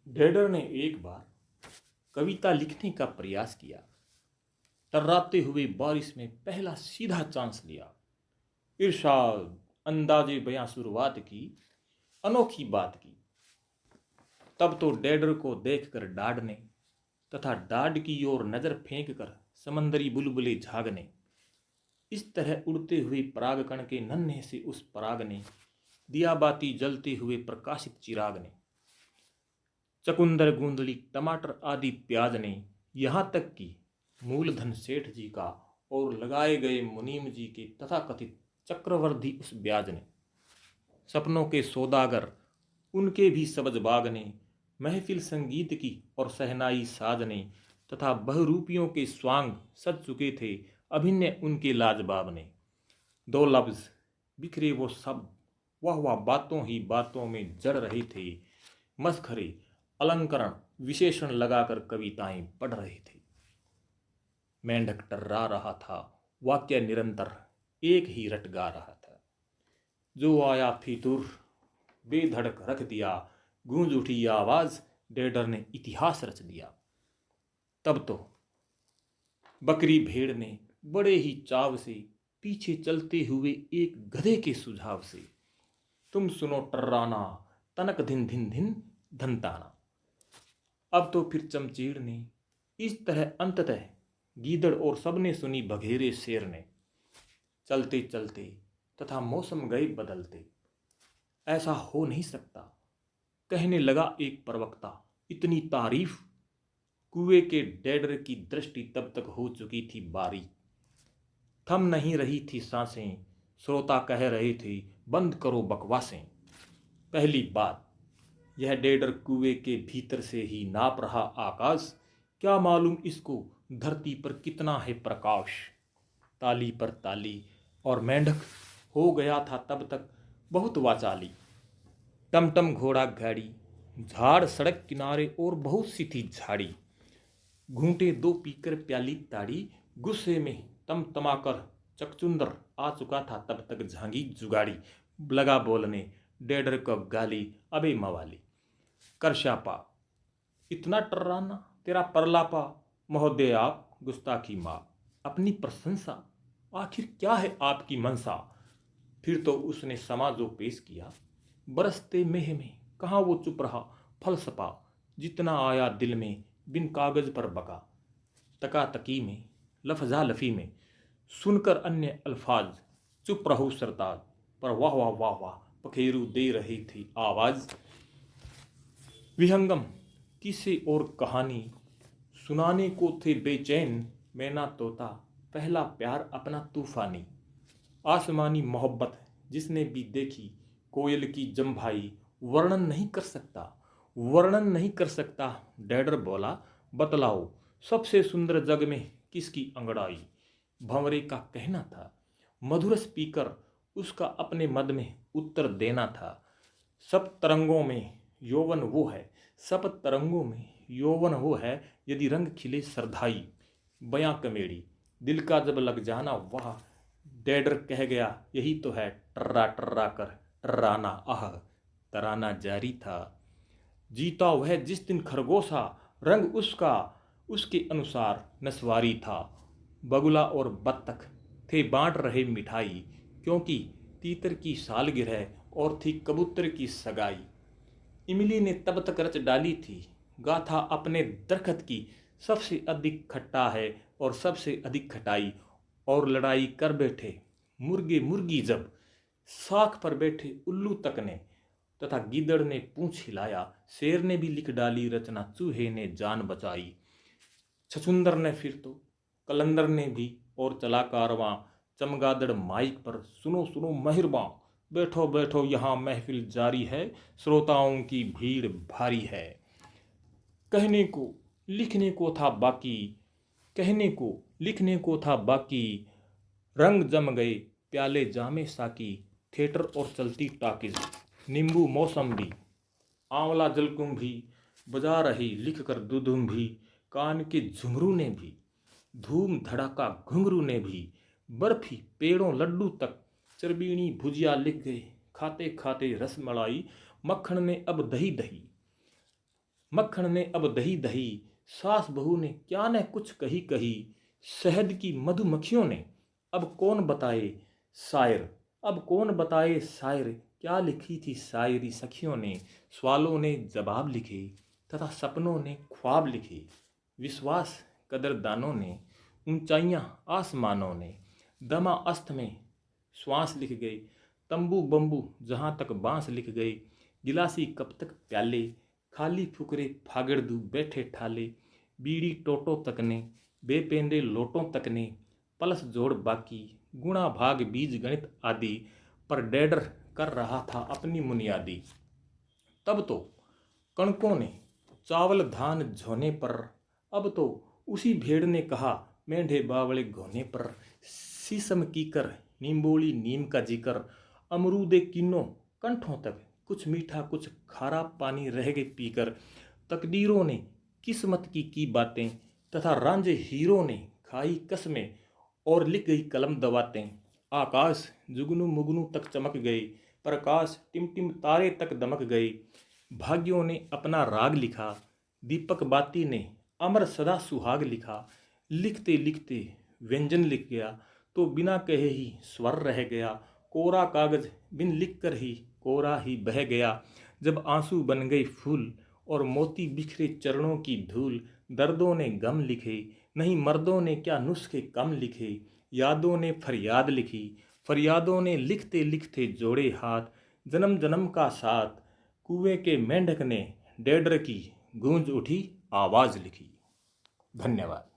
डेडर ने एक बार कविता लिखने का प्रयास किया। टर्राते हुए बारिश में पहला सीधा चांस लिया। इरशाद अंदाजे बयां शुरुआत की, अनोखी बात की। तब तो डेडर को देखकर डाड ने तथा डाड की ओर नजर फेंक कर समंदरी बुलबुले झागने, इस तरह उड़ते हुए परागकण के नन्हे से उस पराग ने, दिया बाती जलते हुए प्रकाशित चिराग ने, चकुंदर गूंदली टमाटर आदि प्याज ने, यहाँ तक कि मूलधन सेठ जी का और लगाए गए मुनीम जी के तथाकथित चक्रवर्ती उस ब्याज ने, सपनों के सौदागर उनके भी सब्ज बाग ने, महफिल संगीत की और सहनाई साज ने, तथा बहुरूपियों के स्वांग सज चुके थे अभिनय उनके लाजवाब ने। दो लफ्ज बिखरे वो सब, वाह बातों ही बातों में जड़ रहे थे। मस्खरे अलंकरण विशेषण लगाकर कविताएं पढ़ रहे थे। मेंढक टर्रा रहा था, वाक्य निरंतर एक ही रट गा रहा था। जो आया फितूर बेधड़क रख दिया, गूंज उठी आवाज, डेडर ने इतिहास रच दिया। तब तो बकरी भेड़ ने बड़े ही चाव से पीछे चलते हुए एक गधे के सुझाव से, तुम सुनो टर्राना तनक धिन धिन धिन धनताना। अब तो फिर चमचीड़ ने, इस तरह अंततः गीदड़ और सबने सुनी बघेरे शेर ने। चलते चलते तथा मौसम गए बदलते, ऐसा हो नहीं सकता, कहने लगा एक प्रवक्ता। इतनी तारीफ, कुएं के डेडर की दृष्टि तब तक हो चुकी थी बारी। थम नहीं रही थी सांसें, श्रोता कह रहे थे बंद करो बकवासें। पहली बात, यह डेडर कुएं के भीतर से ही नाप रहा आकाश, क्या मालूम इसको धरती पर कितना है प्रकाश। ताली पर ताली, और मेंढक हो गया था तब तक बहुत वाचाली। टमटम घोड़ा गाड़ी, झाड़ सड़क किनारे और बहुत सी थी झाड़ी। घूंटे दो पीकर प्याली ताड़ी, गुस्से में तमाकर चकचुंदर आ चुका था तब तक झांगी जुगाड़ी। लगा बोलने डेडर को गाली, अबे मवाली कर शापा, इतना टर्राना तेरा परलापा। महोदय आप गुस्ताखी माँ, अपनी प्रशंसा, आखिर क्या है आपकी मनसा। फिर तो उसने समा जो पेश किया, बरसते मेह में कहाँ वो चुप रहा फलसफा। जितना आया दिल में बिन कागज पर बका, तकातकी में लफजा लफी में सुनकर अन्य अल्फाज। चुप रहो सरताज, पर वाह वाह वाह वाह पखेरु दे रही थी आवाज। विहंगम किस्से और कहानी सुनाने को थे बेचैन, मैना तोता पहला प्यार अपना तूफानी। आसमानी मोहब्बत जिसने भी देखी, कोयल की जम भाई वर्णन नहीं कर सकता, वर्णन नहीं कर सकता। डेडर बोला बतलाओ सबसे सुंदर जग में किसकी अंगड़ाई। भंवरे का कहना था, मधुर स्पीकर उसका अपने मद में उत्तर देना था। सब तरंगों में यौवन वो है, सब तरंगों में यौवन वो है, यदि रंग खिले सरधाई। बयां कमेड़ी दिल का जब लग जाना वाह, डेडर कह गया यही तो है टर्रा टर्रा कर टर्राना आह। तराना जारी था, जीता वह जिस दिन खरगोशा, रंग उसका उसके अनुसार नस्वारी था। बगुला और बत्तख थे बांट रहे मिठाई, क्योंकि तीतर की सालगिरह और थी कबूतर की सगाई। इमली ने तब तक रच डाली थी गाथा अपने दरखत की, सबसे अधिक खट्टा है और सबसे अधिक खटाई। और लड़ाई कर बैठे मुर्गे मुर्गी जब, साख पर बैठे उल्लू तक ने, तथा गीदड़ ने पूंछ हिलाया। शेर ने भी लिख डाली रचना, चूहे ने जान बचाई। छछुंदर ने फिर तो, कलंदर ने भी, और चला कारवां। चमगादड़ माइक पर, सुनो सुनो महिरबां, बैठो बैठो यहाँ महफिल जारी है, श्रोताओं की भीड़ भारी है। कहने को लिखने को था बाकी, कहने को लिखने को था बाकी। रंग जम गए प्याले जामे साकी, थिएटर और चलती टाकिज, नींबू मौसम्बी, आंवला जलकुंभी, बजा रही लिख कर दुधुम भी। कान के झुमरू ने भी, धूम धड़ाका घुंघरू ने भी, बर्फी पेड़ों लड्डू तक, चरबीनी भुजिया लिख गए खाते खाते रस मलाई। मक्खन ने अब दही दही, मक्खन ने अब दही दही, सास बहू ने क्या न कुछ कही कही, शहद की मधुमक्खियों ने अब कौन बताए शायर, अब कौन बताए शायर, क्या लिखी थी शायरी सखियों ने। सवालों ने जवाब लिखे तथा सपनों ने ख्वाब लिखे, विश्वास कदरदानों ने, ऊंचाइयां आसमानों ने, दमा अस्त में श्वास लिख गए, तंबू बम्बू जहां तक बांस लिख गए, गिलासी कब तक प्याले, खाली फुकरे फागड़दू बैठे ठाले, बीड़ी टोटो तक ने, बेपेंदे लोटों तक ने, पलस जोड़ बाकी, गुणा भाग बीज गणित आदि पर डेडर कर रहा था अपनी मुनियादी। तब तो कणकों ने चावल धान झोने पर, अब तो उसी भेड़ ने कहा मेंढे बावले घोने पर, शीशम कीकर नींबोली नीम का जिक्र, अमरूदे किन्नों कंठों तक, कुछ मीठा कुछ खारा पानी रह गए पीकर, तकदीरों ने किस्मत की बातें तथा रांझे हीरों ने खाई कसमें और लिख गई कलम दवातें। आकाश जुगनू मुगनू तक चमक गए, प्रकाश टिमटिम तारे तक दमक गए, भाग्यों ने अपना राग लिखा, दीपक बाती ने अमर सदा सुहाग लिखा, लिखते लिखते व्यंजन लिख गया तो बिना कहे ही स्वर रह गया, कोरा कागज बिन लिख कर ही कोरा ही बह गया, जब आंसू बन गए फूल और मोती बिखरे चरणों की धूल, दर्दों ने गम लिखे नहीं मर्दों ने क्या नुस्खे कम लिखे, यादों ने फरियाद लिखी, फरियादों ने लिखते लिखते जोड़े हाथ, जन्म जन्म का साथ, कुएं के मेंढक ने डेडर की गूंज उठी आवाज लिखी। धन्यवाद।